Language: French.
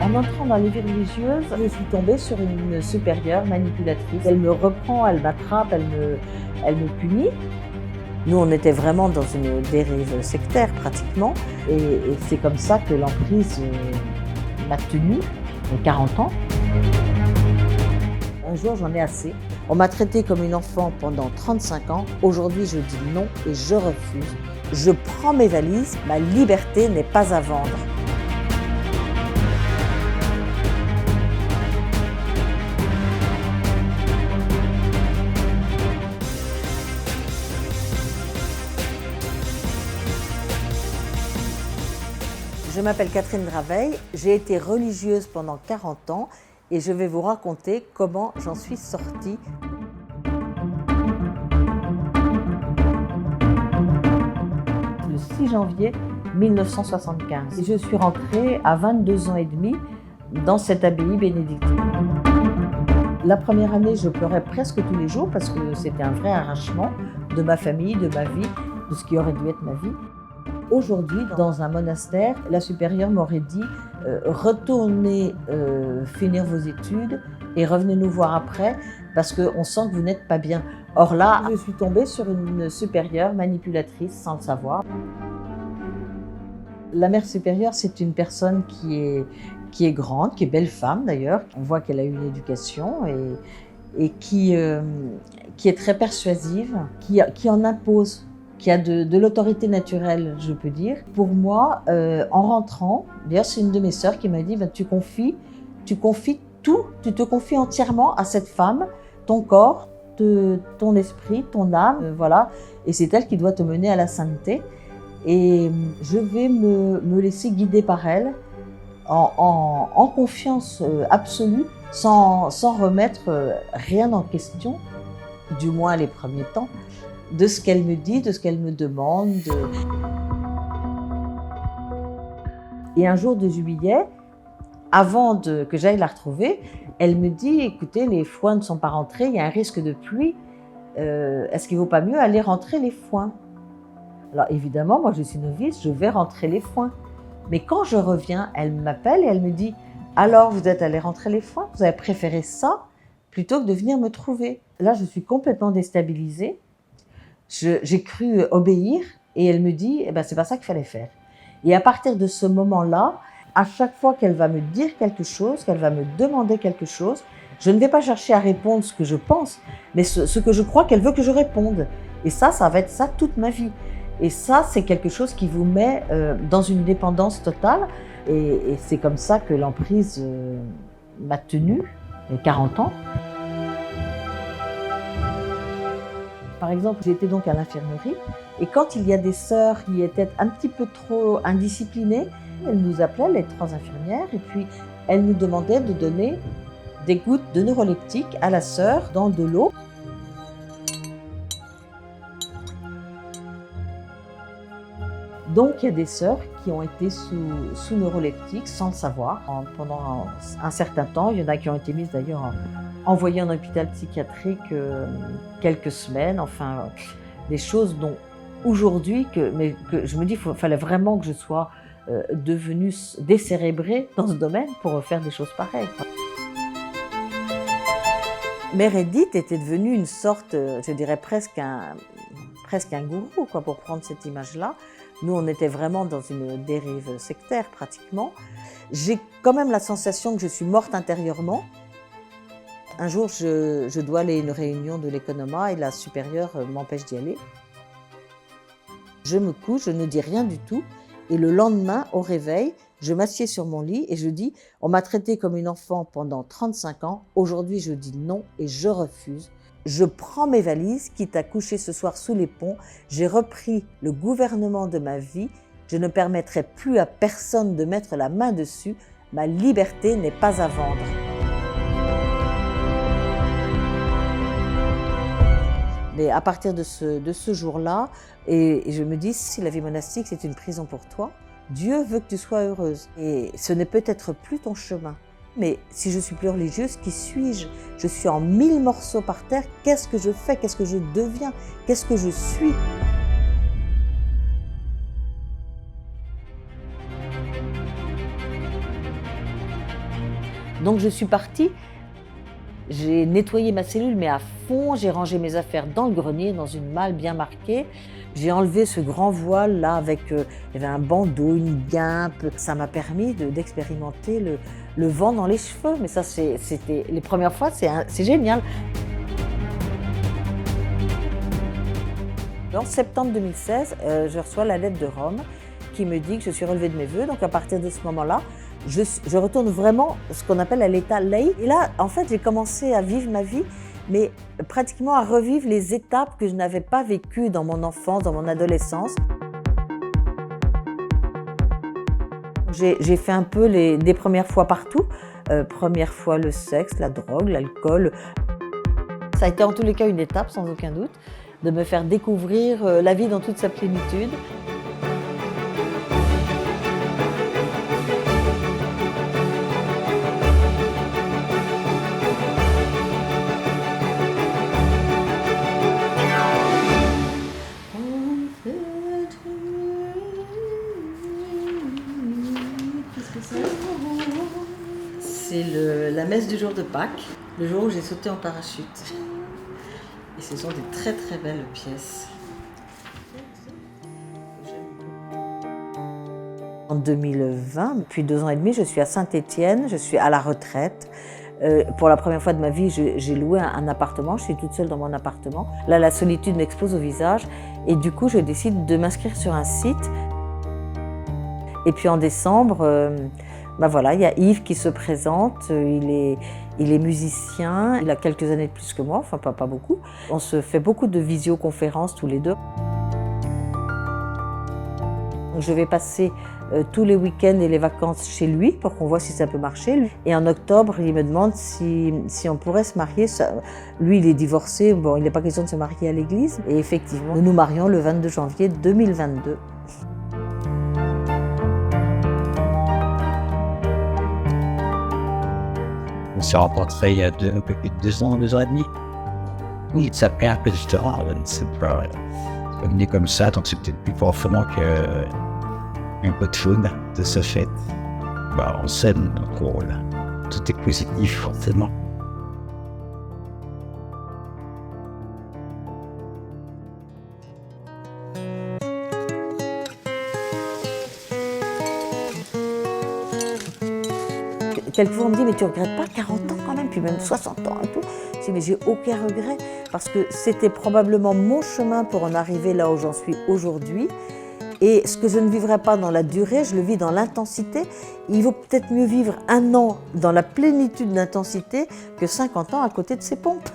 En entrant dans les vies religieuses, je suis tombée sur une supérieure manipulatrice. Elle me reprend, elle m'attrape, elle me punit. Nous, on était vraiment dans une dérive sectaire pratiquement. Et c'est comme ça que l'emprise m'a tenue, 40 ans. Un jour, j'en ai assez. On m'a traitée comme une enfant pendant 35 ans. Aujourd'hui, je dis non et je refuse. Je prends mes valises, ma liberté n'est pas à vendre. Je m'appelle Catherine Draveil, j'ai été religieuse pendant 40 ans et je vais vous raconter comment j'en suis sortie. Le 6 janvier 1975. Et je suis rentrée à 22 ans et demi dans cette abbaye bénédictine. La première année, je pleurais presque tous les jours parce que c'était un vrai arrachement de ma famille, de ma vie, de ce qui aurait dû être ma vie. Aujourd'hui, dans un monastère, la supérieure m'aurait dit retournez finir vos études et revenez nous voir après parce qu'on sent que vous n'êtes pas bien. Or là, je suis tombée sur une supérieure manipulatrice sans le savoir. La mère supérieure, c'est une personne qui est grande, qui est belle femme d'ailleurs. On voit qu'elle a eu une éducation et qui est très persuasive, qui en impose, qui a de l'autorité naturelle, je peux dire. Pour moi, en rentrant, d'ailleurs c'est une de mes sœurs qui m'a dit tu confies tout, tu te confies entièrement à cette femme, ton corps, ton esprit, ton âme, voilà. Et c'est elle qui doit te mener à la sainteté. Et je vais me laisser guider par elle en confiance absolue, sans remettre rien en question, du moins les premiers temps, de ce qu'elle me dit, de ce qu'elle me demande. Et un jour de juillet, avant que j'aille la retrouver, elle me dit, écoutez, les foins ne sont pas rentrés, il y a un risque de pluie, est-ce qu'il ne vaut pas mieux aller rentrer les foins? Alors évidemment, moi je suis novice, je vais rentrer les foins. Mais quand je reviens, elle m'appelle et elle me dit, alors vous êtes allé rentrer les foins, vous avez préféré ça plutôt que de venir me trouver. Là, je suis complètement déstabilisée. J'ai cru obéir et elle me dit, c'est pas ça qu'il fallait faire. Et à partir de ce moment-là, à chaque fois qu'elle va me dire quelque chose, qu'elle va me demander quelque chose, je ne vais pas chercher à répondre ce que je pense, mais ce que je crois qu'elle veut que je réponde. Et ça va être ça toute ma vie. Et ça, c'est quelque chose qui vous met dans une dépendance totale. Et c'est comme ça que l'emprise m'a tenue, 40 ans. Par exemple, j'étais donc à l'infirmerie et quand il y a des sœurs qui étaient un petit peu trop indisciplinées, elles nous appelaient, les 3 infirmières, et puis elles nous demandaient de donner des gouttes de neuroleptique à la sœur dans de l'eau. Donc il y a des sœurs qui ont été sous neuroleptique sans le savoir pendant un certain temps. Il y en a qui ont été mises d'ailleurs envoyées en hôpital psychiatrique quelques semaines. Enfin, des choses dont aujourd'hui, que je me dis qu'il fallait vraiment que je sois devenue décérébrée dans ce domaine pour faire des choses pareilles. Mère Edith était devenue une sorte, je dirais presque un gourou, quoi, pour prendre cette image-là. Nous, on était vraiment dans une dérive sectaire, pratiquement. J'ai quand même la sensation que je suis morte intérieurement. Un jour, je dois aller à une réunion de l'économat et la supérieure m'empêche d'y aller. Je me couche, je ne dis rien du tout. Et le lendemain, au réveil, je m'assieds sur mon lit et je dis « On m'a traitée comme une enfant pendant 35 ans. Aujourd'hui, je dis non et je refuse. » Je prends mes valises, quitte à coucher ce soir sous les ponts. J'ai repris le gouvernement de ma vie. Je ne permettrai plus à personne de mettre la main dessus. Ma liberté n'est pas à vendre. Mais à partir de ce jour-là, et je me dis, si la vie monastique c'est une prison pour toi, Dieu veut que tu sois heureuse. Et ce n'est peut-être plus ton chemin. Mais si je suis plus religieuse, qui suis-je? Je suis en 1000 morceaux par terre. Qu'est-ce que je fais? Qu'est-ce que je deviens? Qu'est-ce que je suis? Donc je suis partie, j'ai nettoyé ma cellule mais à fond, j'ai rangé mes affaires dans le grenier, dans une malle bien marquée. J'ai enlevé ce grand voile là avec, il y avait un bandeau, une guimpe. Ça m'a permis d'expérimenter le vent dans les cheveux. Mais ça, c'était les premières fois, c'est génial. En septembre 2016, je reçois la lettre de Rome qui me dit que je suis relevée de mes vœux. Donc à partir de ce moment-là, je retourne vraiment ce qu'on appelle à l'état laïque. Et là, en fait, j'ai commencé à vivre ma vie, mais pratiquement à revivre les étapes que je n'avais pas vécues dans mon enfance, dans mon adolescence. J'ai fait un peu des premières fois partout. Première fois le sexe, la drogue, l'alcool. Ça a été en tous les cas une étape, sans aucun doute, de me faire découvrir la vie dans toute sa plénitude. C'est la messe du jour de Pâques, le jour où j'ai sauté en parachute. Et ce sont des très très belles pièces. En 2020, depuis 2 ans et demi, je suis à Saint-Étienne, je suis à la retraite. Pour la première fois de ma vie, j'ai loué un appartement, je suis toute seule dans mon appartement. Là, la solitude m'explose au visage et du coup, je décide de m'inscrire sur un site. Et puis en décembre, voilà, il y a Yves qui se présente, il est musicien, il a quelques années de plus que moi, enfin pas beaucoup. On se fait beaucoup de visioconférences tous les deux. Donc, je vais passer tous les week-ends et les vacances chez lui pour qu'on voit si ça peut marcher. Et en octobre, il me demande si on pourrait se marier. Lui, il est divorcé, bon, il n'est pas question de se marier à l'église. Et effectivement, nous nous marions le 22 janvier 2022. On s'est rencontrés il y a un peu plus de 2 ans, 2 ans et demi. Oui, ça fait un peu différent. C'est venu comme ça, donc c'est peut-être plus forcément qu'un peu de faune de ce fait. On s'aime, donc tout est positif, forcément. Quelquefois, on me dit, mais tu ne regrettes pas 40 ans quand même, puis même 60 ans et tout. Je dis, mais j'ai aucun regret, parce que c'était probablement mon chemin pour en arriver là où j'en suis aujourd'hui. Et ce que je ne vivrai pas dans la durée, je le vis dans l'intensité. Il vaut peut-être mieux vivre 1 an dans la plénitude d'intensité que 50 ans à côté de ses pompes.